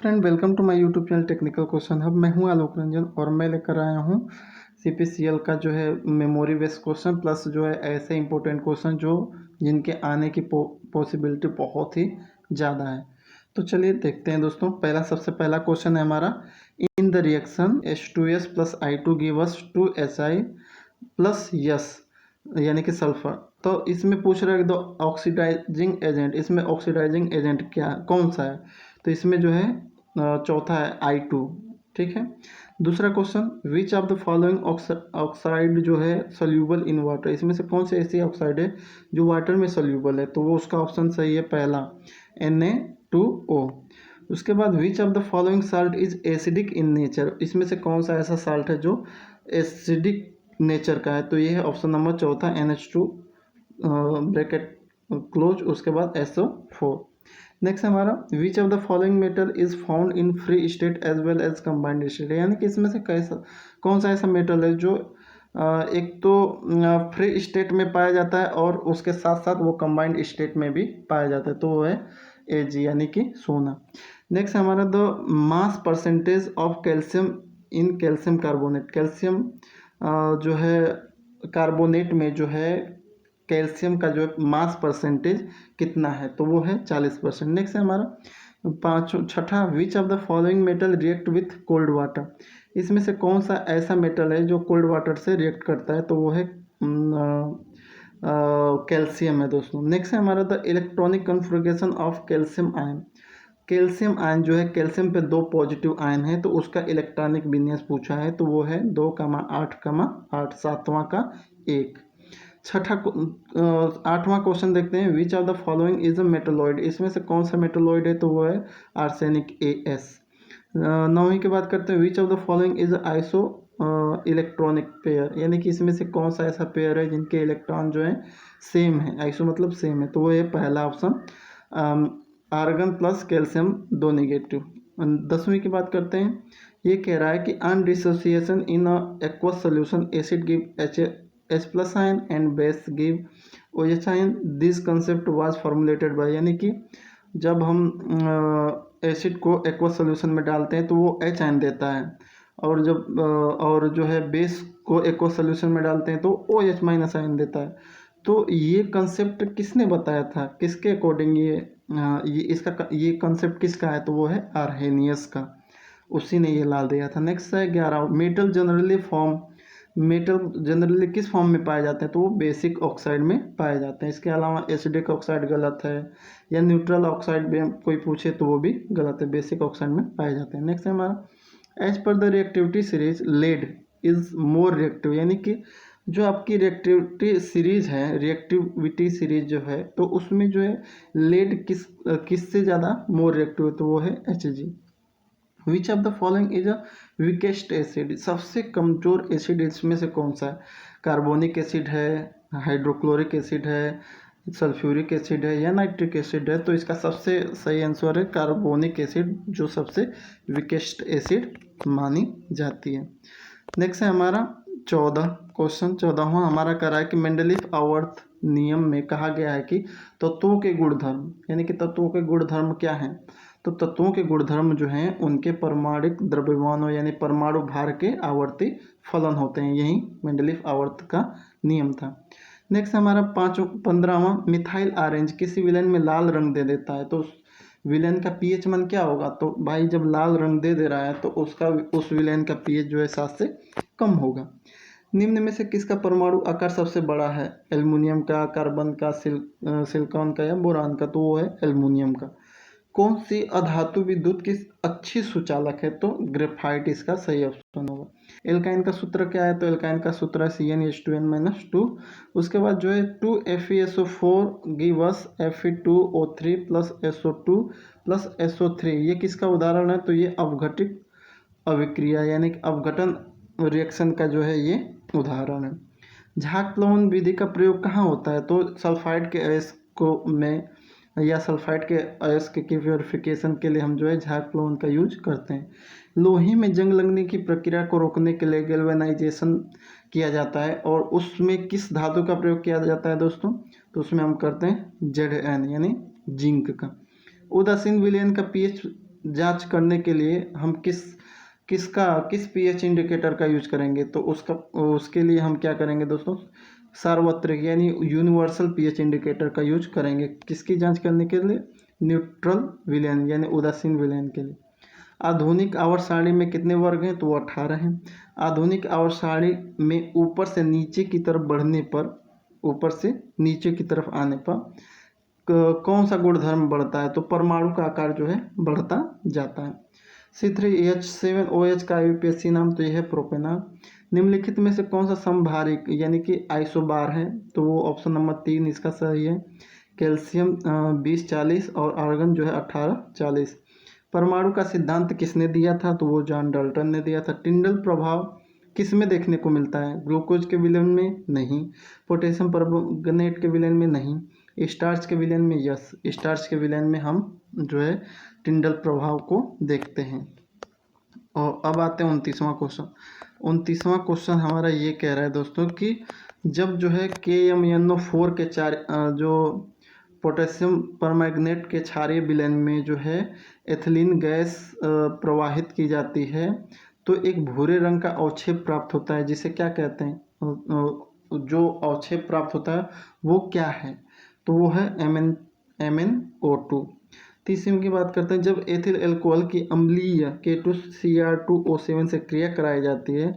Friend, welcome to my YouTube channel Technical Question Hub. मैं हूं आलोक रंजन और मैं लेकर आया हूं सीपीसीएल का जो है मेमोरी बेस्ड क्वेश्चन प्लस जो है ऐसे इंपॉर्टेंट क्वेश्चन जो जिनके आने की पॉसिबिलिटी बहुत ही ज़्यादा है। तो चलिए देखते हैं दोस्तों। सबसे पहला क्वेश्चन है हमारा, in the reaction H2S plus I2 give us 2Si plus yes यानी कि सल्फर। तो इसमें पूछ रहा है कि दो ऑक्सीडाइजिंग एजेंट, इसमें ऑक्सीडाइजिंग एजेंट क्या कौन सा है? तो इसमें जो है चौथा है I2। ठीक है। दूसरा question, which of the following oxide जो है सोल्यूबल इन वाटर, इसमें से कौन से ऐसी ऑक्साइड है जो वाटर में सोल्यूबल है? तो वो उसका ऑप्शन सही है पहला, Na2O। उसके बाद विच of the following salt is acidic in nature, इसमें से कौन सा ऐसा साल्ट है जो एसिडिक नेचर का है? तो ये है ऑप्शन नंबर चौथा, NH2 ब्रैकेट क्लोज, उसके बाद SO4। नेक्स्ट हमारा, which of the following metal is found in free state as well as combined state, यानी कि इसमें से कैसा कौन सा ऐसा मेटल है जो एक तो फ्री स्टेट में पाया जाता है और उसके साथ साथ वो कंबाइंड स्टेट में भी पाया जाता है, तो वो है Ag यानी कि सोना। नेक्स्ट हमारा, the mass percentage of calcium in calcium carbonate, calcium जो है कार्बोनेट में जो है कैल्शियम का जो मास परसेंटेज कितना है? तो वो है 40%। नेक्स्ट है हमारा छठा, विच of the following metal react with cold water, इसमें से कौन सा ऐसा मेटल है जो कोल्ड वाटर से रिएक्ट करता है? तो वो है कैल्शियम है दोस्तों। नेक्स्ट है हमारा, the electronic configuration of calcium ion, calcium ion जो है कैल्शियम पे 2 पॉजिटिव आयन है तो उसका इलेक्ट्रॉनिक विन्यास पूछा है, तो वो है 2,8,8, सातवां का 1। आठवां क्वेश्चन देखते हैं, विच of the following is a metalloid, इसमें से कौन सा मेटलॉइड है? तो वो है आर्सेनिक As। नौवीं की बात करते हैं, विच of the following is iso electronic pair, यानी कि इसमें से कौन सा ऐसा पेयर है जिनके इलेक्ट्रॉन जो है सेम है, आइसो मतलब सेम है, तो वो है पहला option argon plus calcium 2 negative. 10वीं की बात करते हैं, ये कह रहा है कि on dissociation in a aqueous solution acid give H plus ion and base give OH ion, this concept was formulated by, यानी कि जब हम एसिड को एक्वस सोल्यूशन में डालते हैं तो वो H आयन देता है और जब और जो है बेस को एक्वस सोल्यूशन में डालते हैं तो OH माइनस आयन देता है। तो ये कंसेप्ट किसने बताया था, किसके अकॉर्डिंग ये कंसेप्ट किसका है? तो वो है आर्हेनियस का, उसी ने ये ला दिया था। नेक्स्ट है 11, मेटल जनरली किस फॉर्म में पाए जाते हैं? तो वो बेसिक ऑक्साइड में पाए जाते हैं। इसके अलावा एसिडिक ऑक्साइड गलत है, या न्यूट्रल ऑक्साइड भी कोई पूछे तो वो भी गलत है, बेसिक ऑक्साइड में पाए जाते हैं। नेक्स्ट है हमारा, as per the reactivity series lead is more reactive, यानी कि जो आपकी रिएक्टिविटी सीरीज जो है तो उसमें जो है लेड किससे ज़्यादा मोर रिएक्टिव है? तो वो है Hg। Which of the following is a weakest acid, सबसे कमजोर एसिड इसमें से कौन सा है? कार्बोनिक एसिड है, हाइड्रोक्लोरिक एसिड है, सल्फ्यूरिक एसिड है या नाइट्रिक एसिड है? तो इसका सबसे सही आंसर है कार्बोनिक एसिड, जो सबसे वीकेस्ट एसिड मानी जाती है। नेक्स्ट है हमारा 14वां हमारा कह रहा है कि मेंडलीफ आवर्त नियम में कहा गया है कि तत्वों के गुणधर्म, यानी कि तत्वों के गुणधर्म क्या हैं? तो तत्वों के गुणधर्म जो हैं उनके परमाणुक द्रव्यमानों यानी परमाणु भार के आवर्ती फलन होते हैं, यही मेंडलीफ आवर्त का नियम था। नेक्स्ट हमारा 15वां, मिथाइल ऑरेंज किसी विलेन में लाल रंग दे देता है, तो विलेन का पीएच मान क्या होगा? तो भाई जब लाल रंग दे रहा है तो उस विलेन का पीएच जो है 7 से कम होगा। निम्न में से किसका परमाणु आकार सबसे बड़ा है? एल्युमिनियम का, कार्बन का, सिलिकॉन का या बोरान का? तो वो है एल्युमिनियम का। कौन सी अधातु विद्युत की अच्छी सुचालक है? तो ग्रेफाइट इसका सही ऑप्शन होगा। एल्काइन का सूत्र क्या है? तो एल्काइन का सूत्र है CnH2n-2। उसके बाद जो है 2FeSO4 give us Fe2O3 plus SO2 plus SO3, ये किसका उदाहरण है? तो ये अपघटित अभिक्रिया यानी कि अपघटन रिएक्शन का जो है ये उदाहरण है। झाग प्लवन विधि का प्रयोग कहाँ होता है? तो सल्फाइड के अयस्क को में या सल्फाइड के अयस्क की प्योरिफिकेशन के लिए हम जो है झाग प्लवन का यूज करते हैं। लोहे में जंग लगने की प्रक्रिया को रोकने के लिए गैल्वेनाइजेशन किया जाता है और उसमें किस धातु का प्रयोग किया जाता है दोस्तों? तो उसमें हम करते हैं Zn यानी जिंक का। उदासीन विलयन का पीएच जांच करने के लिए हम किस पीएच इंडिकेटर का यूज करेंगे, तो उसके लिए हम क्या करेंगे दोस्तों, सार्वत्रिक यानी यूनिवर्सल पीएच इंडिकेटर का यूज करेंगे। किसकी जांच करने के लिए, न्यूट्रल विलयन यानी उदासीन विलयन के लिए। आधुनिक आवर्त सारणी में कितने वर्ग हैं, तो वो 18 हैं। आधुनिक आवर्त सारणी में ऊपर से नीचे की तरफ बढ़ने पर, ऊपर से नीचे की तरफ आने पर कौन सा गुणधर्म बढ़ता है, तो परमाणु का आकार जो है बढ़ता जाता है। C3H7OH का यूपीएससी नाम तो यह है प्रोपेनॉल। निम्नलिखित में से कौन सा समभारिक यानी कि आइसोबार है, तो वो ऑप्शन नंबर 3 इसका सही है। कैल्शियम 2040 और आर्गन जो है 1840। परमाणु का सिद्धांत किसने दिया था, तो वो जॉन डाल्टन ने दिया था। टिंडल प्रभाव किस में देखने को मिलता है, ग्लूकोज के विलयन में नहीं, पोटेशियम परमंगनेट के विलयन में नहीं, स्टार्च के विलयन में यस, स्टार्च के विलयन में हम जो है टिंडल प्रभाव को देखते हैं। और अब आते हैं 29वां क्वेश्चन। 29वां क्वेश्चन हमारा ये कह रहा है दोस्तों कि जब जो है KMnO4 के जो पोटेशियम परमैंगनेट के क्षारीय विलयन में जो है एथिलीन गैस प्रवाहित की जाती है, तो एक भूरे रंग का अवक्षेप प्राप्त होता है, जिसे क्या कहते हैं, जो अवक्षेप प्राप्त होता है वो क्या है, तो वो है MnO2। तीसरी की बात करते हैं, जब एथिल एल्कोहल की अम्लीय K2Cr2O7 से क्रिया कराई जाती है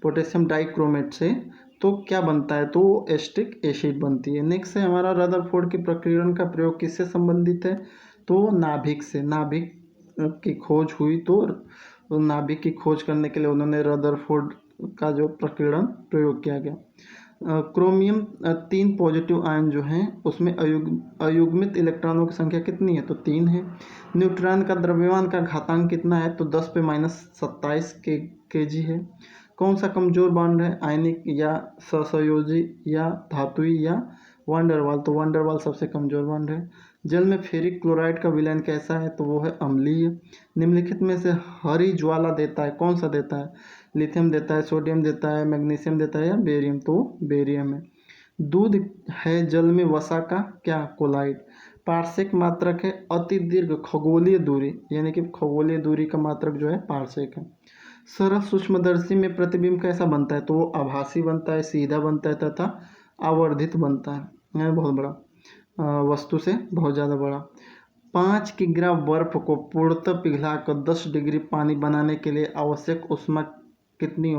पोटेशियम डाइक्रोमेट से, तो क्या बनता है, तो वो एस्टिक एसिड बनती है। नेक्स्ट है हमारा रदरफोर्ड की प्रकीर्णन का प्रयोग किससे संबंधित है, तो नाभिक से। नाभिक की खोज हुई, तो नाभिक की खोज करने के लिए उन्होंने रदरफोर्ड का जो प्रकीर्णन प्रयोग किया गया। क्रोमियम 3 पॉजिटिव आयन जो हैं उसमें अयुग्मित इलेक्ट्रॉनों की संख्या कितनी है, तो 3 है। न्यूट्रॉन का द्रव्यमान का घातांक कितना है, तो 10⁻27 kg है। कौन सा कमजोर बॉन्ड है, आयनिक या सहसंयोजी या धातुई या वांडरवाल, तो वांडरवाल सबसे कमजोर बॉन्ड है। जल में फेरिक क्लोराइड का विलयन कैसा है, तो वो है अम्लीय। निम्नलिखित में से हरी ज्वाला देता है, कौन सा देता है, लिथियम देता है, सोडियम देता है, मैग्नीशियम देता है या बेरियम, तो बेरियम है। दूध है जल में वसा का क्या, कोलाइड। पार्सेक मात्रक है अति दीर्घ खगोलीय दूरी, यानी कि खगोलीय दूरी का मात्रक जो है पार्सेक है। सरल सूक्ष्मदर्शी में प्रतिबिंब कैसा बनता है, तो वो आभासी बनता है, सीधा बनता है तथा आवर्धित बनता है, यानी बहुत बड़ा वस्तु से बहुत ज़्यादा बड़ा। 5 किग्रा बर्फ को पूर्णतः पिघलाकर 10 डिग्री पानी बनाने के लिए आवश्यक ऊष्मा कितनी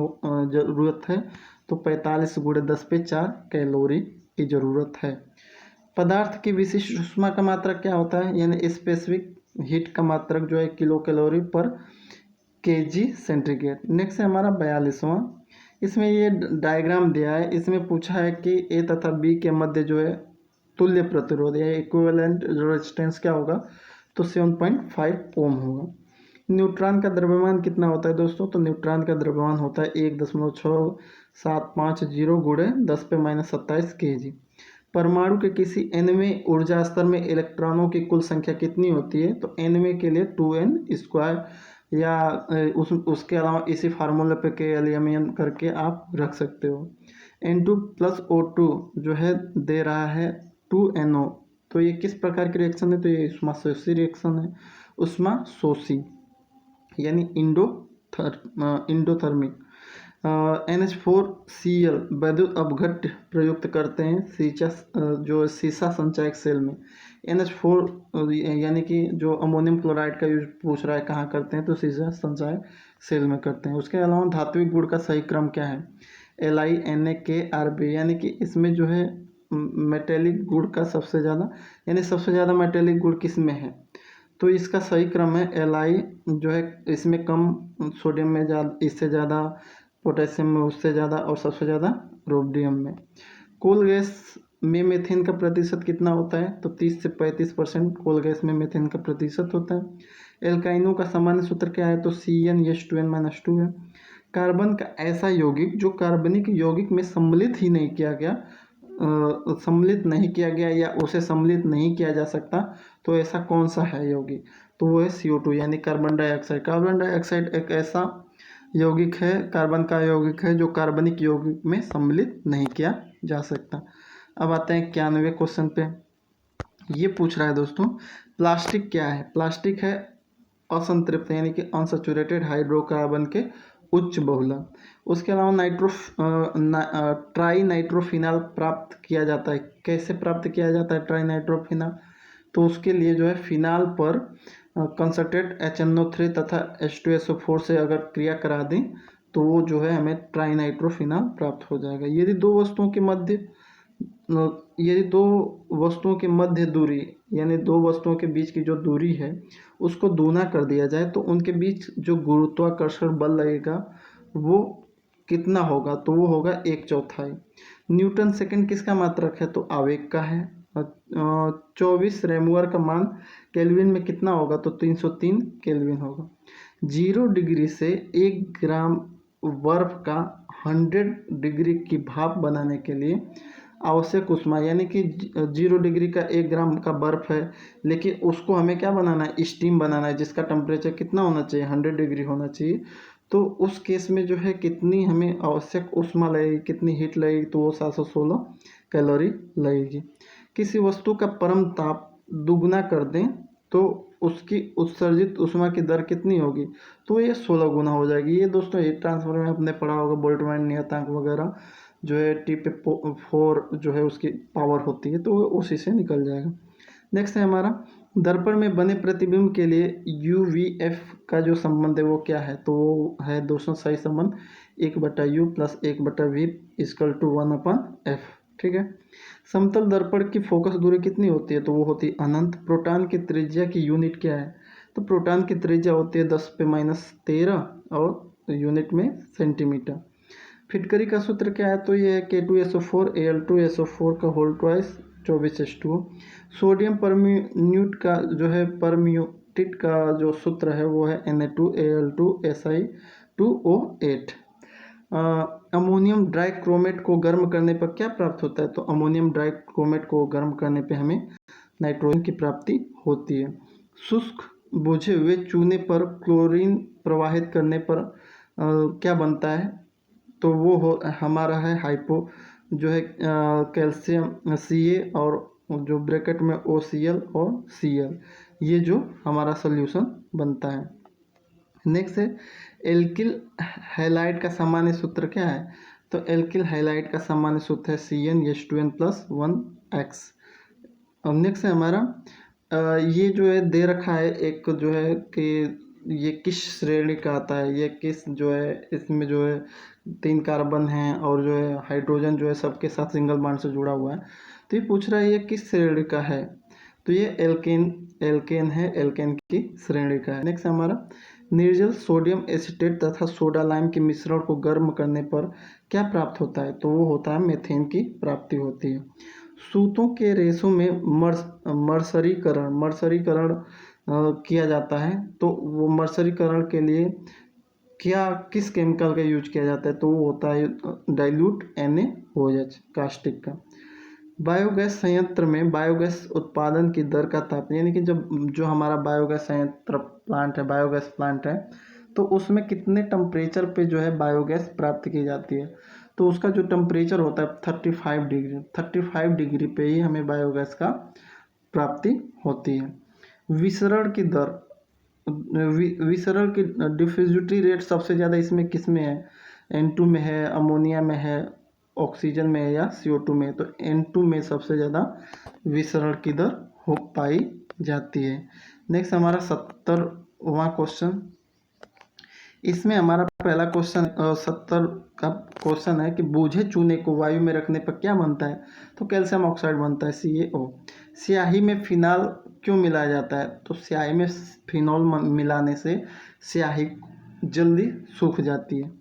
ज़रूरत है, तो 45 × 10⁴ कैलोरी की ज़रूरत है। पदार्थ की विशिष्ट ऊष्मा का मात्रक क्या होता है, यानी स्पेसिफिक हीट का मात्रक जो है किलो कैलोरी पर kg सेंटीग्रेड। नेक्स्ट है हमारा 42वां। इसमें ये डायग्राम दिया है, इसमें पूछा है कि ए तथा बी के मध्य जो है तुल्य प्रतिरोध या इक्विवेलेंट रेजिस्टेंस क्या होगा, तो 7.5 ओम होगा। न्यूट्रॉन का द्रव्यमान कितना होता है दोस्तों, तो न्यूट्रॉन का द्रव्यमान होता है 1.6750 × 10⁻27 kg। परमाणु के किसी nवें ऊर्जा स्तर में इलेक्ट्रॉनों की कुल संख्या कितनी होती है, तो nवें के लिए 2n² या उसके अलावा इसी फार्मूले पे KLMN करके आप रख सकते हो। N2 + O2 जो है दे रहा है 2NO, तो ये किस प्रकार की रिएक्शन है, तो ये ऊष्माशोषी रिएक्शन है। ऊष्माशोषी यानी इंडोथर्मिक। NH4Cl वैद्युत अपघट्य प्रयुक्त करते हैं जो सीसा संचयक सेल में। NH4 यानी कि जो अमोनियम क्लोराइड का यूज पूछ रहा है कहाँ करते हैं, तो सीसा संचयक सेल में करते हैं। उसके अलावा धात्विक गुण का सही क्रम क्या है, LiNaKRb, यानी कि इसमें जो है मेटेलिक गुण का सबसे ज़्यादा, यानी सबसे ज़्यादा मेटेलिक गुण किस में है, तो इसका सही क्रम है Li जो है, इसमें कम सोडियम में ज़्यादा, इससे ज़्यादा पोटेशियम में, उससे ज़्यादा, और सबसे ज़्यादा रोडियम में। कोल गैस में मीथेन का प्रतिशत कितना होता है, तो 30 से 35% कोल गैस में मीथेन का प्रतिशत होता है। एल्काइनों का सामान्य सूत्र क्या है, तो CnH2n-2 है। कार्बन का ऐसा यौगिक जो कार्बनिक यौगिक में सम्मिलित ही नहीं किया गया, या उसे सम्मिलित नहीं किया जा सकता, तो ऐसा कौन सा है यौगिक, तो वो है CO2 यानी कार्बन डाइऑक्साइड। कार्बन डाइऑक्साइड एक ऐसा यौगिक है, कार्बन का यौगिक है जो कार्बनिक यौगिक में सम्मिलित नहीं किया जा सकता। अब आते हैं 91वें क्वेश्चन पे। ये पूछ रहा है दोस्तों प्लास्टिक क्या है। प्लास्टिक है असंतृप्त यानी कि अनसैचुरेटेड हाइड्रोकार्बन के उच्च बहुलक। उसके अलावा ट्राई नाइट्रोफिनॉल प्राप्त किया जाता है। कैसे प्राप्त किया जाता है ट्राई नाइट्रोफिनॉल? तो उसके लिए जो है फिनाल पर कंसंट्रेट HNO3 तथा H2SO4 से अगर क्रिया करा दें तो वो जो है हमें ट्राई नाइट्रोफिनॉल प्राप्त हो जाएगा। यदि दो वस्तुओं के मध्य दूरी यानी दो वस्तुओं के बीच की जो दूरी है उसको दूना कर दिया जाए तो उनके बीच जो गुरुत्वाकर्षण बल लगेगा वो कितना होगा? तो वो होगा 1/4। न्यूटन सेकंड किसका मात्रक है? तो आवेग का है। 24 रेमूअर का मान केल्विन में कितना होगा? तो 303 केल्विन होगा। 0 डिग्री से 1 ग्राम बर्फ का 100 डिग्री की भाप बनाने के लिए आवश्यक ऊष्मा यानी कि 0 डिग्री का 1 ग्राम का बर्फ है, लेकिन उसको हमें क्या बनाना है? स्टीम बनाना है, जिसका टेम्परेचर कितना होना चाहिए? 100 डिग्री होना चाहिए। तो उस केस में जो है कितनी हमें आवश्यक ऊष्मा लगेगी, कितनी हीट लगेगी? तो वो 716 कैलोरी लगेगी। किसी वस्तु का परम ताप दुगना कर दें तो उसकी उत्सर्जित ऊष्मा की दर कितनी होगी? तो ये 16 गुना हो जाएगी। ये दोस्तों हीट ट्रांसफर में आपने पढ़ा होगा, बोल्ट्जमैन नियतांक वगैरह जो है T/4 जो है उसकी पावर होती है, तो वो उसी से निकल जाएगा। नेक्स्ट है हमारा दर्पण में बने प्रतिबिंब के लिए UVF का जो संबंध है वो क्या है? तो वो है दोस्तों सही संबंध 1/U + 1/V = 1/F। ठीक है। समतल दर्पण की फोकस दूरी कितनी होती है? तो वो होती है अनंत। प्रोटॉन की त्रिज्या की यूनिट क्या है? तो प्रोटॉन की त्रिज्या होती है 10⁻13 और यूनिट में सेंटीमीटर। फिटकरी का सूत्र क्या है? तो ये है K2SO4 Al2SO4 का whole twice 24H2O। Sodium permute का जो है परम्यूटेट का जो सूत्र है वो है Na2Al2Si2O8। अमोनियम डाइक्रोमेट को गर्म करने पर क्या प्राप्त होता है? तो अमोनियम डाइक्रोमेट को गर्म करने पे हमें नाइट्रोजन की प्राप्ति होती है। शुष्क बुझे हुए चूने पर क्लोरीन प्रवाहित करने पर क्या बनता है? तो वो हमारा है हाइपो जो है कैल्शियम Ca और जो ब्रैकेट में OCl और Cl, ये जो हमारा सोल्यूशन बनता है। नेक्स्ट है एल्किल हैलाइड का सामान्य सूत्र क्या है? तो एल्किल हैलाइड का सामान्य सूत्र है CnH2n+1x। अब नेक्स्ट है हमारा ये जो है दे रखा है एक जो है कि ये किस श्रेणी का आता है, ये किस जो है इसमें जो है 3 कार्बन हैं और जो है हाइड्रोजन जो है सबके साथ सिंगल बॉन्ड से जुड़ा हुआ है। तो ये पूछ रहा है ये किस श्रेणी का है? तो ये एल्केन है, एल्केन की श्रेणी का है। नेक्स्ट हमारा निर्जल सोडियम एसीटेट तथा सोडा लाइम के मिश्रण को गर्म करने पर क्या प्राप्त होता है? तो वो होता है मेथेन की प्राप्ति होती है। सूतों के रेशों में मर्सरीकरण किया जाता है, तो वो मर्सरीकरण के लिए किस केमिकल का यूज किया जाता है? तो वो होता है डाइल्यूट NaOH कास्टिक का। बायोगैस संयंत्र में बायोगैस उत्पादन की दर का ताप यानी कि जब जो हमारा बायोगैस संयंत्र प्लांट है, बायोगैस प्लांट है, तो उसमें कितने टेम्परेचर पे जो है बायोगैस प्राप्त की जाती है? तो उसका जो टेम्परेचर होता है 35 डिग्री पे ही हमें बायोगैस का प्राप्ति होती है। विसरण की दर विसरण की डिफ्यूजिविटी रेट सबसे ज़्यादा इसमें किस में है? N2 में है, अमोनिया में है, ऑक्सीजन में है या CO2 में? तो N2 में सबसे ज़्यादा विसरण की दर हो पाई जाती है। नेक्स्ट हमारा 70वां क्वेश्चन। इसमें हमारा पहला क्वेश्चन 70 का क्वेश्चन है कि बूझे चूने को वायु में रखने पर क्या बनता है? तो कैल्शियम ऑक्साइड बनता है CaO। स्याही में फिनाल क्यों मिलाया जाता है? तो स्याही में फिनॉल मिलाने से स्याही जल्दी सूख जाती है।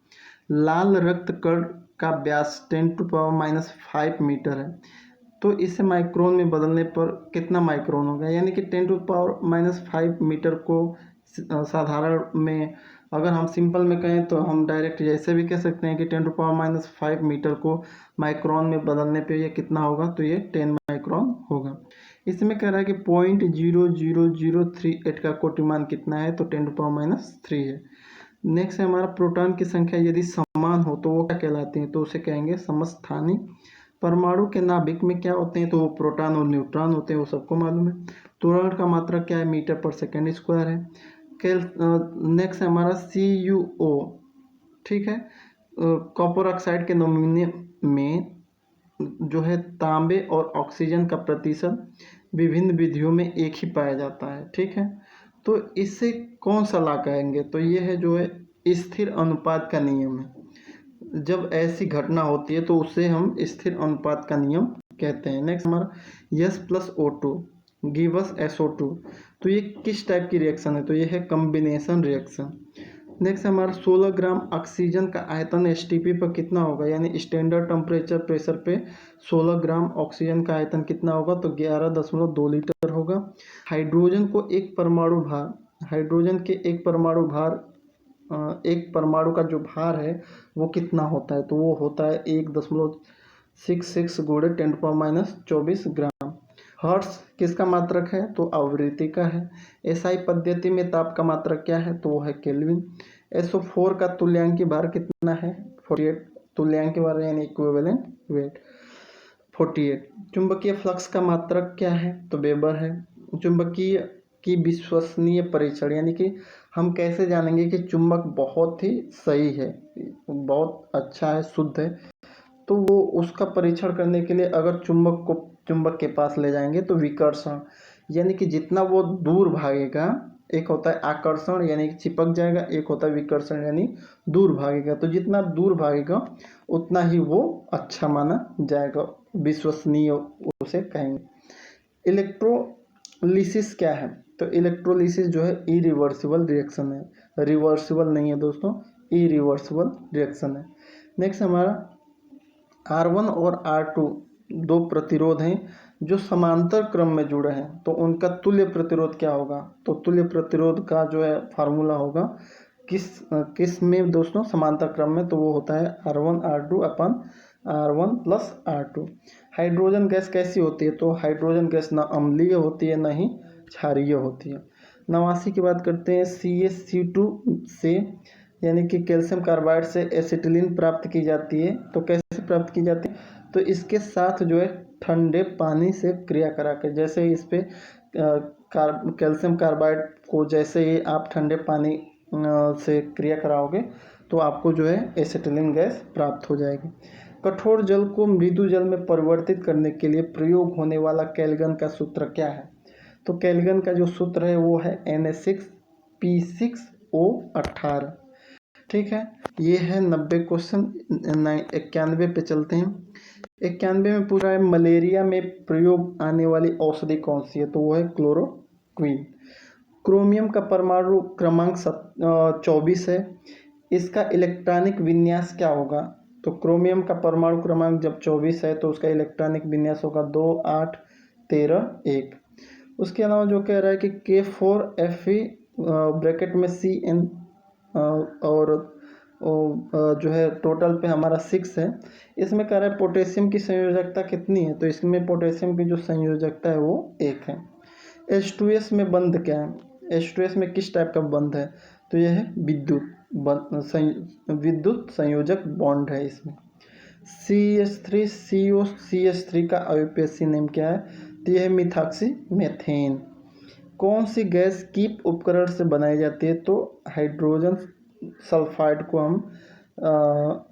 लाल रक्त कण का व्यास 10⁻⁵ मीटर है, तो इसे माइक्रोन में बदलने पर कितना माइक्रोन होगा? यानी कि 10⁻⁵ मीटर को साधारण में अगर हम सिंपल में कहें तो हम डायरेक्ट जैसे भी कह सकते हैं कि 10⁻⁵ मीटर को माइक्रोन में बदलने पे ये कितना होगा? तो ये 10 माइक्रोन होगा। इसमें कह रहा है कि 0.00038 का कोटिमान कितना है? तो 10⁻³ है। नेक्स्ट है हमारा प्रोटॉन की संख्या यदि समान हो तो वो क्या कहलाती हैं? तो उसे कहेंगे समस्थानी। परमाणु के नाभिक में क्या होते हैं? तो वो प्रोटॉन और न्यूट्रॉन होते हैं, वो सबको मालूम है। त्वरण का मात्रक क्या है? मीटर पर सेकेंड स्क्वायर है। नेक्स्ट है हमारा CuO, ठीक है। कॉपर ऑक्साइड के नमूने में जो है तांबे और ऑक्सीजन का प्रतिशत विभिन्न विधियों में एक ही पाया जाता है, ठीक है। तो इससे कौन सा ला कहेंगे, तो ये है जो है स्थिर अनुपात का नियम है। जब ऐसी घटना होती है तो उसे हम स्थिर अनुपात का नियम कहते हैं। नेक्स्ट हमारा H+O2 गिव अस SO2, तो ये किस टाइप की रिएक्शन है, तो ये है कम्बिनेशन रिएक्शन। नेक्स्ट हमारा 16 ग्राम ऑक्सीजन का आयतन STP पर कितना होगा, यानी स्टैंडर्ड टेम्परेचर प्रेशर पे 16 ग्राम ऑक्सीजन का आयतन कितना होगा, तो 11.2 लीटर होगा। हाइड्रोजन को एक परमाणु भार, हाइड्रोजन के एक परमाणु का जो भार है वो कितना होता है, तो वो होता है 1.66 गुणे 10⁻24 ग्राम। हर्ट्ज किसका मात्रक है, तो आवृत्ति का है। SI पद्धति में ताप का मात्रक क्या है, तो वो है केल्विन। SO4 का तुल्यांकी भार कितना है, 48, तुल्यांकी भार यानी इक्विवेलेंट वेट 48। चुंबकीय फ्लक्स का मात्रक क्या है, तो वेबर है। चुंबकीय की विश्वसनीय परीक्षण, यानी कि हम कैसे जानेंगे कि चुंबक बहुत ही सही है, बहुत अच्छा है, शुद्ध है, तो वो उसका परीक्षण करने के लिए अगर चुंबक के पास ले जाएंगे तो विकर्षण, यानी कि जितना वो दूर भागेगा, एक होता है आकर्षण यानी कि चिपक जाएगा, एक होता है विकर्षण यानी दूर भागेगा, तो जितना दूर भागेगा उतना ही वो अच्छा माना जाएगा, विश्वसनीय उसे कहेंगे। इलेक्ट्रोलिसिस क्या है, तो इलेक्ट्रोलिसिस जो है इरिवर्सिबल रिएक्शन है, रिवर्सिबल नहीं है दोस्तों, इरिवर्सिबल रिएक्शन है। नेक्स्ट हमारा R1 और R2 दो प्रतिरोध हैं जो समांतर क्रम में जुड़े हैं, तो उनका तुल्य प्रतिरोध क्या होगा, तो तुल्य प्रतिरोध का जो है फार्मूला होगा किस में दोस्तों, समांतर क्रम में, तो वो होता है R1 R2 अपन R1 plus R2। Hydrogen gas कैसी होती है, तो हाइड्रोजन गैस ना अम्लीय होती है ना ही क्षारीय होती है। 89 की बात करते हैं। CaC2 से यानी कि कैल्शियम कार्बाइड से एसिटिलीन प्राप्त की जाती है, तो कैसे प्राप्त की जाती है, तो इसके साथ जो है ठंडे पानी से क्रिया करा के, जैसे इस पे कैल्शियम कार्बाइड को जैसे ही आप ठंडे पानी से क्रिया कराओगे तो आपको जो है एसिटिलीन गैस प्राप्त हो जाएगी। कठोर जल को मृदु जल में परिवर्तित करने के लिए प्रयोग होने वाला केल्विन का सूत्र क्या है, तो केल्विन का जो सूत्र है वो है Na6P6O18, ठीक है। ये है 90 क्वेश्चन। 91 पे चलते हैं। 91 में पूरा है मलेरिया में प्रयोग आने वाली औषधि कौन सी है, तो वो है क्लोरोक्विन। क्रोमियम का परमाणु क्रमांक 24 है, इसका इलेक्ट्रॉनिक विन्यास क्या होगा, तो क्रोमियम का परमाणु क्रमांक जब 24 है तो उसका इलेक्ट्रॉनिक विन्यास होगा 2 8 13 1। उसके अलावा जो कह रहा है कि K4Fe ब्रैकेट में CN और जो है टोटल पे हमारा 6 है। इसमें कह रहा है पोटेशियम की संयोजकता कितनी है, तो इसमें पोटेशियम की जो संयोजकता है वो 1 है। H2S में बंध क्या है, H2S में किस टाइप का बंध है, तो यह है विद्युत संयोजक बॉन्ड है इसमें। CH3COCH3 का IUPAC नेम क्या है, तो यह है मिथॉक्सी मेथेन। कौन सी गैस कीप उपकरण से बनाई जाती है, तो हाइड्रोजन सल्फाइड को हम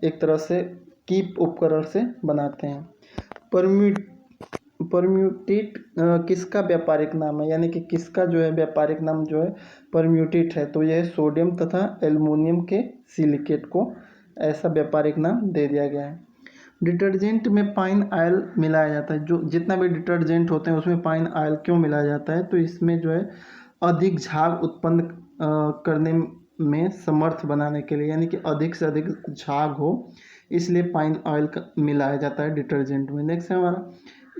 एक तरह से कीप उपकरण से बनाते हैं। परम्यूटेट किसका व्यापारिक नाम है, यानी कि किसका जो है व्यापारिक नाम जो है परम्यूटेट है, तो यह सोडियम तथा एल्युमिनियम के सिलिकेट को ऐसा व्यापारिक नाम दे दिया गया है। डिटर्जेंट में पाइन ऑयल मिलाया जाता है, जो जितना भी डिटर्जेंट होते हैं उसमें पाइन ऑयल क्यों मिलाया जाता है, तो इसमें जो है अधिक झाग उत्पन्न करने में समर्थ बनाने के लिए, यानी कि अधिक से अधिक झाग हो, इसलिए पाइन ऑयल मिलाया जाता है डिटर्जेंट में। नेक्स्ट है हमारा,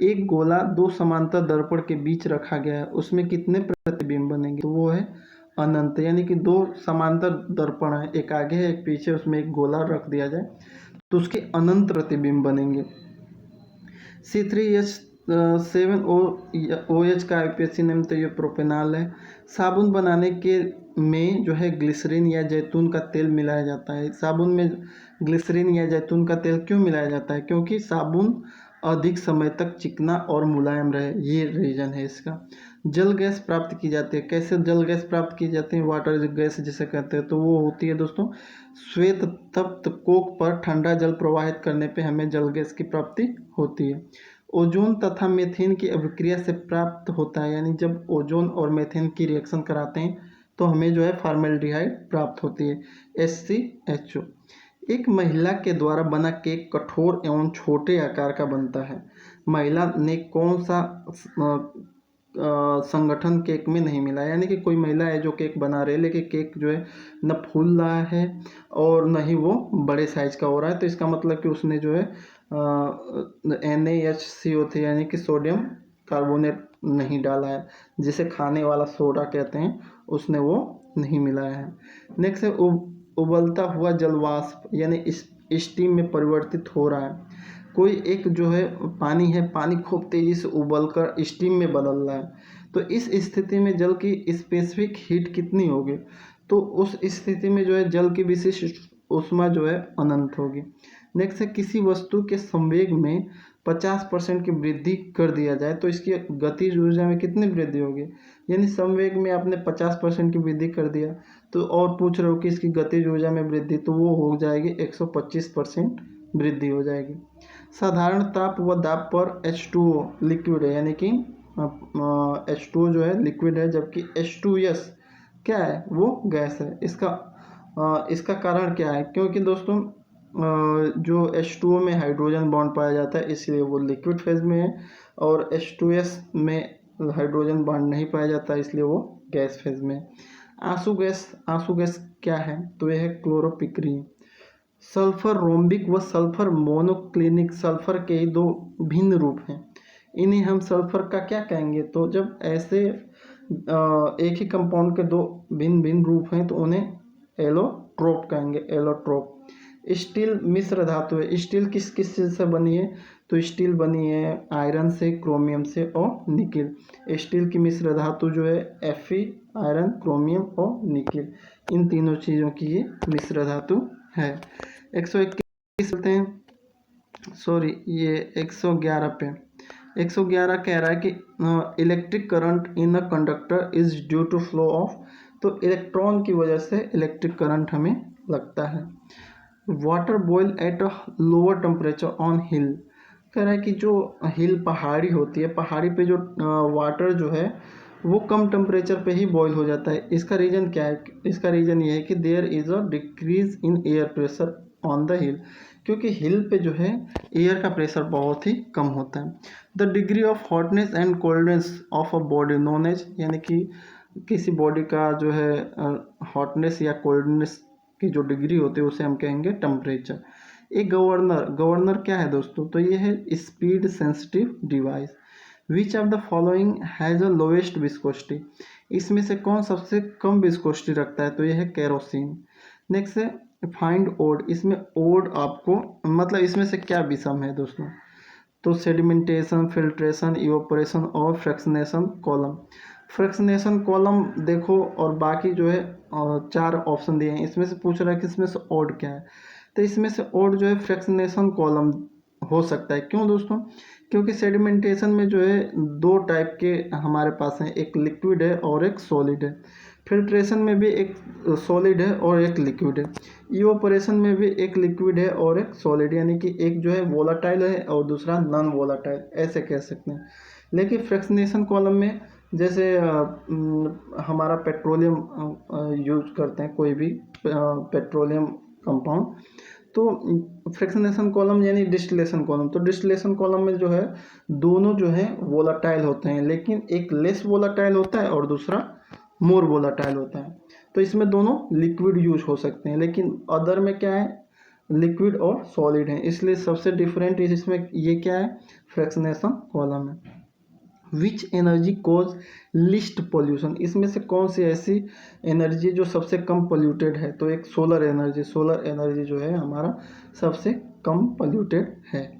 एक गोला दो समांतर दर्पण के बीच रखा गया है, उसमें कितने प्रतिबिंब बनेंगे, तो वो है अनंत, यानी कि दो समांतर दर्पण है, एक आगे है एक पीछे, उसमें एक गोला रख दिया जाए तो उसके अनंत प्रतिबिंब बनेंगे। C3H7OH का IUPAC नेम, तो ये प्रोपेनॉल है। साबुन बनाने के में जो है ग्लिसरीन या जैतून का तेल मिलाया जाता है। साबुन में ग्लिसरीन या जैतून का तेल क्यों मिलाया जाता है, क्योंकि साबुन अधिक समय तक चिकना और मुलायम रहे, ये रीज़न है इसका। जल गैस प्राप्त की जाती है। कैसे जल गैस प्राप्त की जाती है, वाटर गैस जिसे कहते हैं, तो वो होती है दोस्तों श्वेत तप्त कोक पर ठंडा जल प्रवाहित करने पे हमें जल गैस की प्राप्ति होती है। ओजोन तथा मीथेन की अभिक्रिया से प्राप्त होता है, यानी जब ओजोन और मीथेन की रिएक्शन कराते हैं तो हमें जो है फॉर्मेल्डिहाइड प्राप्त होती है, HCHO। एक महिला के द्वारा बना केक कठोर एवं छोटे आकार का बनता है। महिला ने कौन सा संगठन केक में नहीं मिला, यानी कि कोई महिला है जो केक बना रही है लेकिन केक जो है न फूल रहा है और न ही वो बड़े साइज का हो रहा है, तो इसका मतलब कि उसने जो है NaHCO3 यानी कि सोडियम कार्बोनेट नहीं डाला है, जिसे खाने वाला सोडा कहते हैं, उसने वो नहीं मिलाया है। नेक्स्ट है उबलता हुआ जलवाष्प यानी स्टीम में परिवर्तित हो रहा है। कोई एक जो है पानी है, पानी खूब तेज़ी से उबलकर स्टीम में बदल रहा है, तो इस स्थिति में जल की स्पेसिफिक हीट कितनी होगी, तो उस स्थिति में जो है जल की विशिष्ट ऊष्मा जो है अनंत होगी। नेक्स्ट है किसी वस्तु के संवेग में 50% की वृद्धि कर दिया जाए तो इसकी गतिज ऊर्जा में कितनी वृद्धि होगी, यानी संवेग में आपने 50% की वृद्धि कर दिया तो और पूछ रहे हो कि इसकी गतिज ऊर्जा में वृद्धि, तो वो हो जाएगी 125% वृद्धि हो जाएगी। साधारण ताप व दाब पर H2O लिक्विड है, यानी कि H2O जो है लिक्विड है, जबकि H2S क्या है, वो गैस है। इसका कारण क्या है, क्योंकि दोस्तों जो H2O में हाइड्रोजन बॉन्ड पाया जाता है इसलिए वो लिक्विड फेज में है, और H2S में हाइड्रोजन बॉन्ड नहीं पाया जाता इसलिए वो गैस फेज में है। आंसू गैस क्या है, तो यह है क्लोरोपिक्रीन। सल्फर रोम्बिक व सल्फर मोनोक्लिनिक, सल्फर के ही दो भिन्न रूप हैं, इन्हें हम सल्फर का क्या कहेंगे, तो जब ऐसे एक ही कंपाउंड के दो भिन्न भिन्न रूप हैं तो उन्हें एलोट्रोप कहेंगे, एलोट्रोप। स्टील मिश्र धातु है। स्टील किस किस चीज़ से बनी है, तो स्टील बनी है आयरन से, क्रोमियम से और निकिल। स्टील की मिश्र धातु जो है Fe, आयरन, क्रोमियम और निकिल, इन तीनों चीज़ों की ये मिश्र धातु है। 121 चलते हैं, सॉरी ये 111 पे। 111 कह रहा है कि electric current in a conductor is due to flow of, तो इलेक्ट्रॉन की वजह से इलेक्ट्रिक करंट हमें लगता है। Water boil at a lower temperature on hill, कह रहा है कि जो हिल पहाड़ी होती है, पहाड़ी पे जो वाटर जो है वो कम टेम्परेचर पे ही बॉयल हो जाता है। इसका रीज़न क्या है, इसका रीज़न ये है कि there is a decrease in air pressure on the hill, क्योंकि हिल पे जो है एयर का प्रेशर बहुत ही कम होता है। The degree of hotness and coldness of a body known as, यानी कि किसी बॉडी का जो है हॉटनेस या कोल्डनेस की जो डिग्री होती है उसे हम कहेंगे टेम्परेचर। एक गवर्नर क्या है दोस्तों, तो ये है speed sensitive device. Which of the following has a lowest viscosity, इसमें से कौन सबसे कम विस्कोसिटी रखता है, तो ये है केरोसिन। नेक्स्ट है फाइंड ओड, इसमें ओड आपको मतलब इसमें से क्या विषम है दोस्तों, तो सेडिमेंटेशन, फिल्ट्रेशन, इवोपरेशन और फ्रैक्शनेशन कॉलम। फ्रैक्शनेशन कॉलम देखो और बाकी जो है 4 ऑप्शन दिए हैं, इसमें से पूछ रहा है कि इसमें से ओड क्या है, तो इसमें से ओड जो है फ्रैक्शनेशन कॉलम हो सकता है। क्यों दोस्तों, क्योंकि सेडिमेंटेशन में जो है 2 टाइप के हमारे पास हैं, एक लिक्विड है और एक सॉलिड है। फिल्ट्रेशन में भी एक सॉलिड है और एक लिक्विड है। इवोपरेशन में भी एक लिक्विड है और एक सॉलिड, यानी कि एक जो है वोलाटाइल है और दूसरा नॉन वोलाटाइल, ऐसे कह सकते हैं। लेकिन फ्रैक्शनेशन कॉलम में जैसे हमारा पेट्रोलियम यूज करते हैं, कोई भी पेट्रोलियम कंपाउंड, तो फ्रैक्शनेशन कॉलम यानी डिस्टिलेशन कॉलम, तो डिस्टिलेशन कॉलम में जो है दोनों जो है वोलाटाइल होते हैं, लेकिन एक लेस वोलाटाइल होता है और दूसरा मोर वोलाटाइल होता है, तो इसमें दोनों लिक्विड यूज हो सकते हैं, लेकिन अदर में क्या है, लिक्विड और सॉलिड है, इसलिए सबसे डिफरेंट इसमें ये क्या है, फ्रैक्शनेशन कॉलम है। Which energy cause least pollution, इसमें से कौन सी ऐसी एनर्जी जो सबसे कम पोल्यूटेड है, तो एक सोलर एनर्जी जो है हमारा सबसे कम पोल्यूटेड है,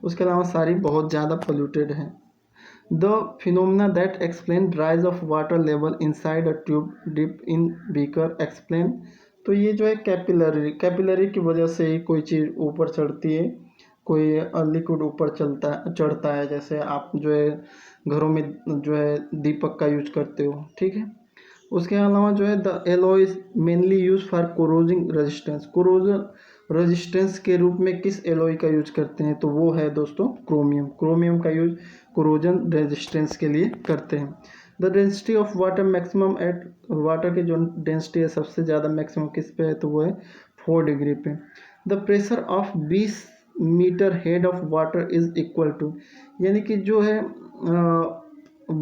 उसके अलावा सारी बहुत ज़्यादा पोल्यूटेड है। The phenomena that explain rise of water level inside a tube dip in beaker explain, तो ये जो है कैपिलरी की वजह से ही कोई चीज़ ऊपर चढ़ती है, कोई लिक्विड ऊपर चढ़ता है, जैसे आप जो है घरों में जो है दीपक का यूज करते हो, ठीक है। उसके अलावा जो है the alloy is mainly use for corroding resistance, corrosion resistance के रूप में किस एलॉय का यूज करते हैं, तो वो है दोस्तों क्रोमियम। क्रोमियम का यूज कोरोजन रेजिस्टेंस के लिए करते हैं। The density of water maximum at, water की जो डेंसिटी है सबसे ज़्यादा मैक्सिमम किस पे है, तो वो है 4 डिग्री पे। The pressure of 20 metre head of water is equal to, यानी कि जो है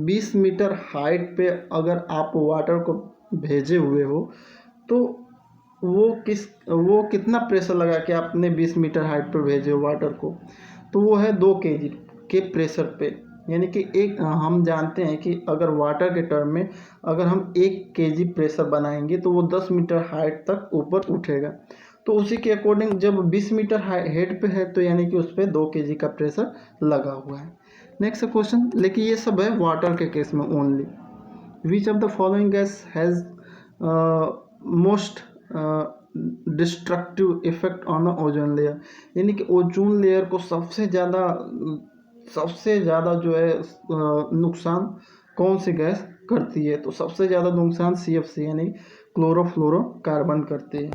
20 मीटर हाइट पे अगर आप वाटर को भेजे हुए हो तो वो कितना प्रेशर लगा के आपने 20 मीटर हाइट पर भेजे हो वाटर को, तो वो है 2 केजी के प्रेशर पे। यानी कि एक हम जानते हैं कि अगर वाटर के टर्म में अगर हम 1 केजी प्रेशर बनाएंगे तो वो 10 मीटर हाइट तक ऊपर उठेगा। तो उसी के अकॉर्डिंग जब 20 मीटर हेड पे है तो यानी कि उस पर 2 केजी का प्रेशर लगा हुआ है। नेक्स्ट क्वेश्चन, लेकिन ये सब है वाटर के केस में only. Which of the following gas has most destructive effect on the ozone layer, यानी कि ओजोन लेयर को सबसे ज़्यादा जो है नुकसान कौन सी गैस करती है, तो सबसे ज़्यादा नुकसान CFC यानी क्लोरोफ्लोरोकार्बन करती है।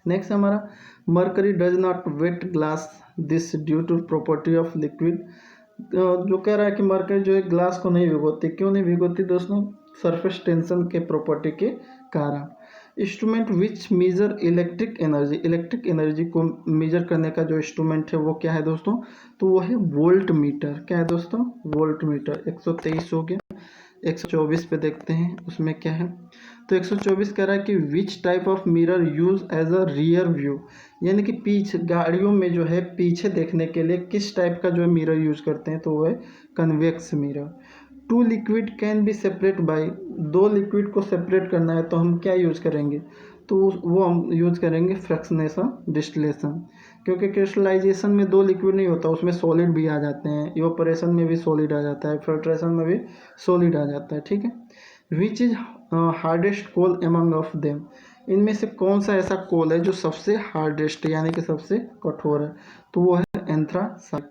नेक्स्ट हमारा mercury does not wet glass this due to property of liquid, जो कह रहा है कि मर्करी जो है ग्लास को नहीं भिगोती। क्यों नहीं भिगोती दोस्तों, सरफेस टेंशन के प्रॉपर्टी के कारण। Instrument which measure electric energy, electric energy को मेजर करने का जो इंस्ट्रूमेंट है वो क्या है दोस्तों, तो वो है वोल्ट मीटर। क्या है दोस्तों, वोल्ट मीटर। 123 हो गया। 124 पे देखते हैं उसमें क्या है, तो 124 कह रहा है कि which type of mirror use as a rear view, यानी कि पीछे गाड़ियों में जो है पीछे देखने के लिए किस टाइप का जो है मिरर यूज करते हैं, तो वो है convex mirror. 2 liquid can be separate by, 2 liquid को सेपरेट करना है तो हम क्या यूज करेंगे, तो वो हम यूज करेंगे फ्रैक्शनेशन डिस्टिलेशन, क्योंकि क्रिस्टलाइजेशन में 2 लिक्विड नहीं होता, उसमें सॉलिड भी आ जाते हैं, इवापोरेशन में भी सॉलिड आ जाता है, फिल्ट्रेशन में भी सॉलिड आ जाता है, ठीक है। Which is hardest coal among of them, इनमें से कौन सा ऐसा कोल है जो सबसे हार्डेस्ट यानी कि सबसे कठोर है, तो वो है एंथ्रासाइट।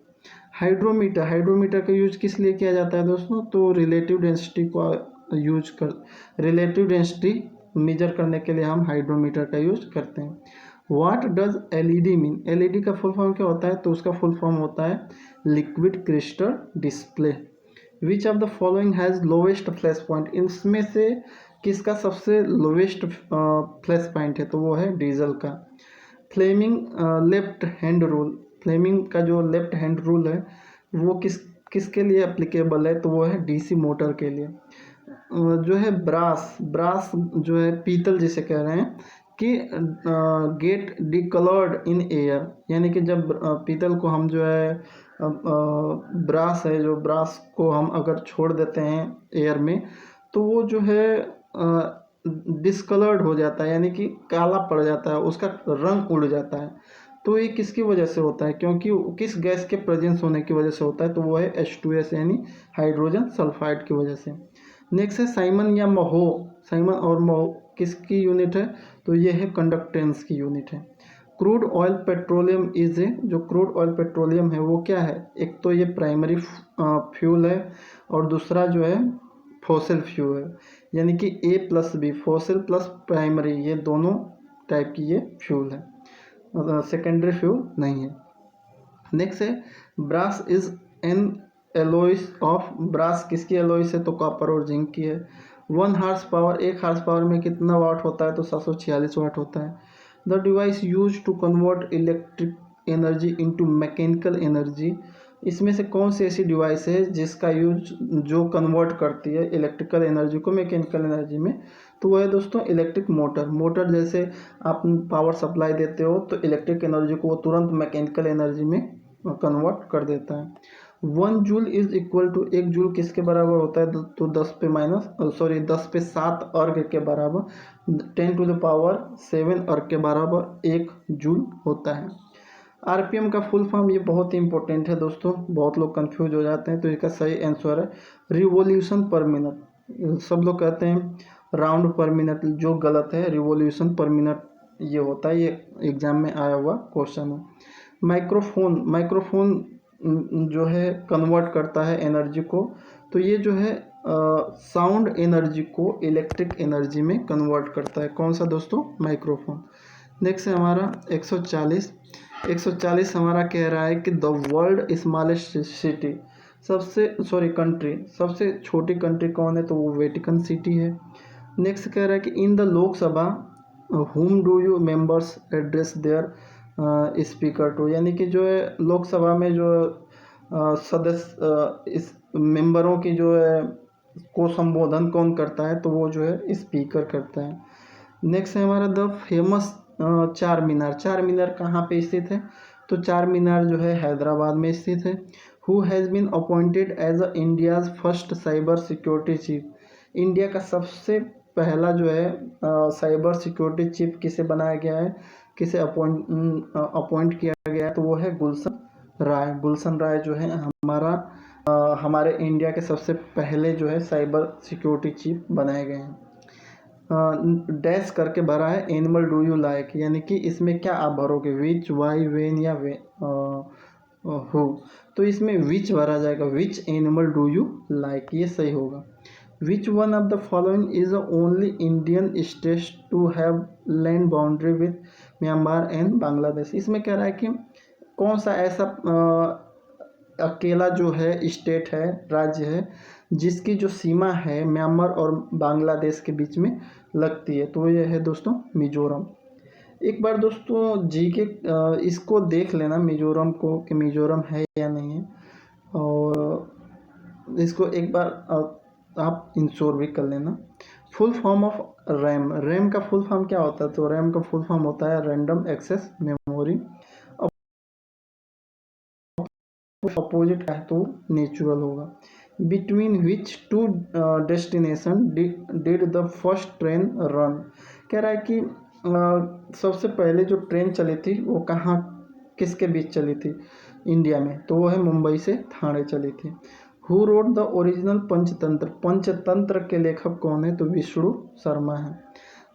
हाइड्रोमीटर, हाइड्रोमीटर का यूज किस लिए किया जाता है दोस्तों, तो रिलेटिव डेंसिटी को यूज कर, रिलेटिव डेंसिटी मेजर करने के लिए हम हाइड्रोमीटर का यूज करते हैं। What does LED mean, LED का फुल फॉर्म क्या होता है, तो उसका फुल फॉर्म होता है liquid crystal display. Which of the following has lowest flash point, इसमें से किसका सबसे लोवेस्ट फ्लैश पॉइंट है, तो वो है डीजल का। Fleming left hand rule, Fleming का जो लेफ्ट हैंड रूल है वो किसके लिए एप्लीकेबल है, तो वो है डीसी मोटर के लिए। जो है ब्रास, ब्रास जो है पीतल जिसे कह रहे हैं कि गेट डिकलर्ड इन एयर, यानी कि जब पीतल को हम जो है ब्रास है, जो ब्रास को हम अगर छोड़ देते हैं एयर में तो वो जो है डिस्कलर्ड हो जाता है, यानी कि काला पड़ जाता है, उसका रंग उड़ जाता है। तो ये किसकी वजह से होता है, क्योंकि किस गैस के प्रेजेंस होने की वजह से होता है, तो वो है H2S यानी हाइड्रोजन सल्फाइड की वजह से। नेक्स्ट है साइमन या महो, साइमन और महो किसकी यूनिट है, तो ये है कंडक्टेंस की यूनिट है। Crude oil petroleum is a, जो क्रूड ऑयल पेट्रोलियम है वो क्या है, एक तो ये प्राइमरी फ्यूल है और दूसरा जो है फॉसिल फ्यूल है, यानी कि A+B फॉसिल प्लस प्राइमरी, ये दोनों टाइप की ये फ्यूल है, सेकेंडरी फ्यूल नहीं है। नेक्स्ट है brass is an alloys of, brass किसकी एलोइस है, तो कॉपर और जिंक की है। 1 हार्स पावर, 1 हार्स पावर में कितना वाट होता है, तो 746 वाट होता है। The device use to convert electric energy into mechanical energy, इसमें से कौन सी ऐसी डिवाइस है जिसका यूज जो कन्वर्ट करती है इलेक्ट्रिकल एनर्जी को मैकेनिकल एनर्जी में, तो वो है दोस्तों इलेक्ट्रिक मोटर। मोटर जैसे आप पावर सप्लाई देते हो तो इलेक्ट्रिक एनर्जी को वो तुरंत मैकेनिकल एनर्जी में कन्वर्ट कर देता है। 1 joule is equal to, 1 joule किसके बराबर होता है, तो 10 पे 7 अर्ग के बराबर, 10⁻7 अर्ग के बराबर 1 जूल होता है। आरपीएम का फुल फॉर्म, ये बहुत ही इंपॉर्टेंट है दोस्तों, बहुत लोग कंफ्यूज हो जाते हैं, तो इसका सही आंसर है रिवॉल्यूशन पर मिनट। सब लोग कहते हैं राउंड पर मिनट, जो गलत है, रिवॉल्यूशन पर मिनट ये होता है, ये एग्जाम में आया हुआ क्वेश्चन है। माइक्रोफोन, माइक्रोफोन जो है कन्वर्ट करता है एनर्जी को। तो ये जो है साउंड एनर्जी को इलेक्ट्रिक एनर्जी में कन्वर्ट करता है। कौन सा दोस्तों? माइक्रोफोन। नेक्स्ट है हमारा 140। 140 हमारा कह रहा है कि the world smallest city, country, सबसे छोटी कंट्री कौन है? तो वो वेटिकन सिटी है। नेक्स्ट कह रहा है कि in the Lok Sabha whom do you members address their speaker to, यानी कि जो है लोकसभा में जो सदस्य इस मेंबरों की जो है को संबोधन कौन करता है? तो वो जो है स्पीकर करता है। नेक्स्ट है हमारा द फेमस चार मीनार। चार मीनार कहाँ पे स्थित है? तो चार मीनार जो है हैदराबाद में स्थित है। Who has been appointed as a India's first cyber security chief, India का सबसे पहला जो है साइबर सिक्योरिटी चीफ किसे बनाया गया है, किसे अपॉइंट किया गया है? तो वो है गुलशन राय। गुलशन राय जो है हमारे इंडिया के सबसे पहले जो है साइबर सिक्योरिटी चीफ बनाए गए हैं। डैश करके भरा है एनिमल डू यू लाइक, यानी कि इसमें क्या आप भरोगे? विच, वाई, वेन या हु? तो इसमें विच भरा जाएगा। Which animal do you like, ये सही होगा। Which one of the following is the only Indian state to have land boundary with Myanmar and Bangladesh. इसमें कह रहा है कि कौन सा ऐसा अकेला जो है स्टेट है, राज्य है, जिसकी जो सीमा है म्यांमार और बांग्लादेश के बीच में लगती है? तो ये है दोस्तों मिजोरम। एक बार दोस्तों जी के इसको देख लेना मिजोरम को कि मिजोरम है या नहीं है, और इसको एक बार आप इंश्योर भी कर लेना। Full form of RAM. RAM का फुल फॉर्म क्या होता है? तो रैम का फुल फॉर्म होता है रैंडम एक्सेस मेमोरी। अपोजिट का है तो नेचुरल होगा। Between which two destination did the first train run. कह रहा है कि सबसे पहले जो ट्रेन चली थी वो कहाँ, किसके बीच चली थी इंडिया में? तो वो है मुंबई से ठाणे चली थी। Who wrote the original Panchatantra. Panchatantra के लेखक कौन है? तो विष्णु शर्मा है।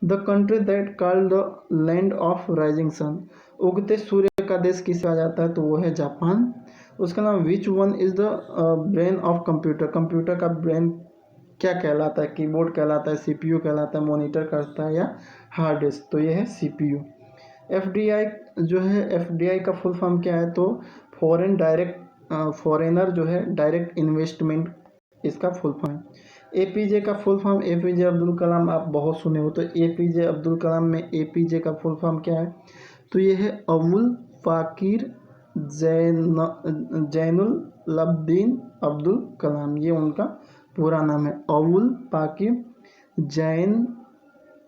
The country that called the land of rising sun. उगते सूर्य का देश किसे आ जाता है? तो वो है जापान। उसका नाम which one is the brain of computer. Computer का ब्रेन क्या कहलाता है? कीबोर्ड कहलाता है, सीपीयू कहलाता है, मॉनिटर कहलाता है या हार्ड डिस्क? तो ये है सीपीयू। एफडीआई जो है, एफडीआई का फुल फॉर्म क्या है? तो फॉरेनर जो है डायरेक्ट इन्वेस्टमेंट, इसका फुल फॉर्म है। एपीजे का full form, APJ Abdul Kalam आप बहुत सुने हो, तो एपीजे अब्दुल कलाम में एपीजे का फुल फॉर्म क्या है? तो ये है अबुल पाकिर जैनुल लब्दीन अब्दुल कलाम, ये उनका पूरा नाम है। अबुल पाकिर जैन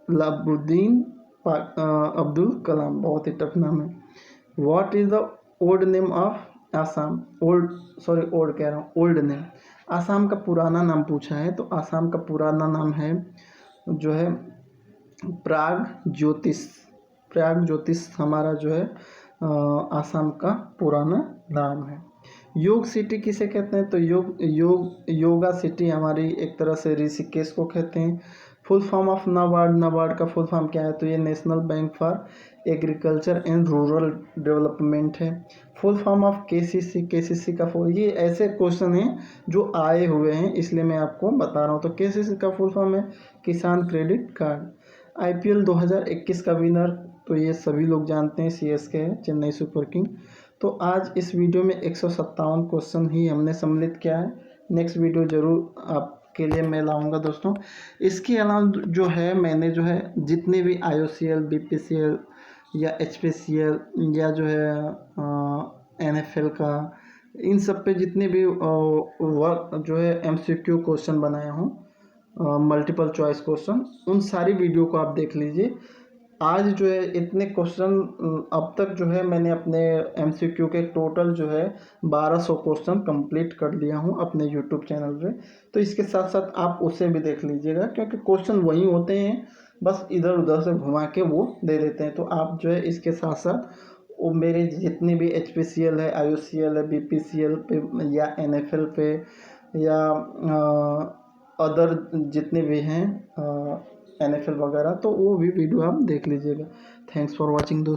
लब्दीन अब्दुल कलाम, बहुत ही टफ नाम है। What is the old name of Assam? Old name. Assam का पुराना नाम पूछा है, तो आसाम का पुराना नाम है जो है प्राग ज्योतिष। प्राग ज्योतिष हमारा जो है आसाम का पुराना नाम है। योग सिटी किसे कहते हैं? तो योगा सिटी हमारी एक तरह से ऋषिकेश को कहते हैं। Full form of NABARD. NABARD का फुल फॉर्म क्या है? तो ये national bank for agriculture and rural development है। Full form of KCC. KCC का फुल, ये ऐसे क्वेश्चन हैं जो आए हुए हैं इसलिए मैं आपको बता रहा हूँ। तो केसीसी का फुल फॉर्म है किसान क्रेडिट कार्ड। आईपीएल 2021 का विनर तो ये सभी लोग जानते हैं, सीएसके है, चेन्नई सुपर किंग। तो आज इस वीडियो में 157 क्वेश्चन ही हमने सम्मिलित किया है। नेक्स्ट वीडियो जरूर आपके लिए मैं लाऊंगा दोस्तों। इसके अलावा जो है मैंने जो है जितने भी IOCL, BPCL या HPCL या जो है NFL का, इन सब पे जितने भी वर्क जो है MCQ क्वेश्चन बनाया हूँ, मल्टीपल चॉइस क्वेश्चन, उन सारी वीडियो को आप देख लीजिए। आज जो है इतने क्वेश्चन अब तक जो है मैंने अपने MCQ के टोटल जो है 1200 क्वेश्चन कंप्लीट कर लिया हूँ अपने YouTube चैनल पे। तो इसके साथ साथ आप उसे भी देख लीजिएगा, क्योंकि क्वेश्चन वही होते हैं, बस इधर उधर से घुमा के वो दे देते हैं। तो आप जो है इसके साथ साथ वो मेरे जितने भी HPCL है, IOCL है, BPCL पे या NFL पे या अदर जितने भी हैं NFL वगैरह, तो वो भी वीडियो आप देख लीजिएगा। थैंक्स फॉर वॉचिंग दोस्तों।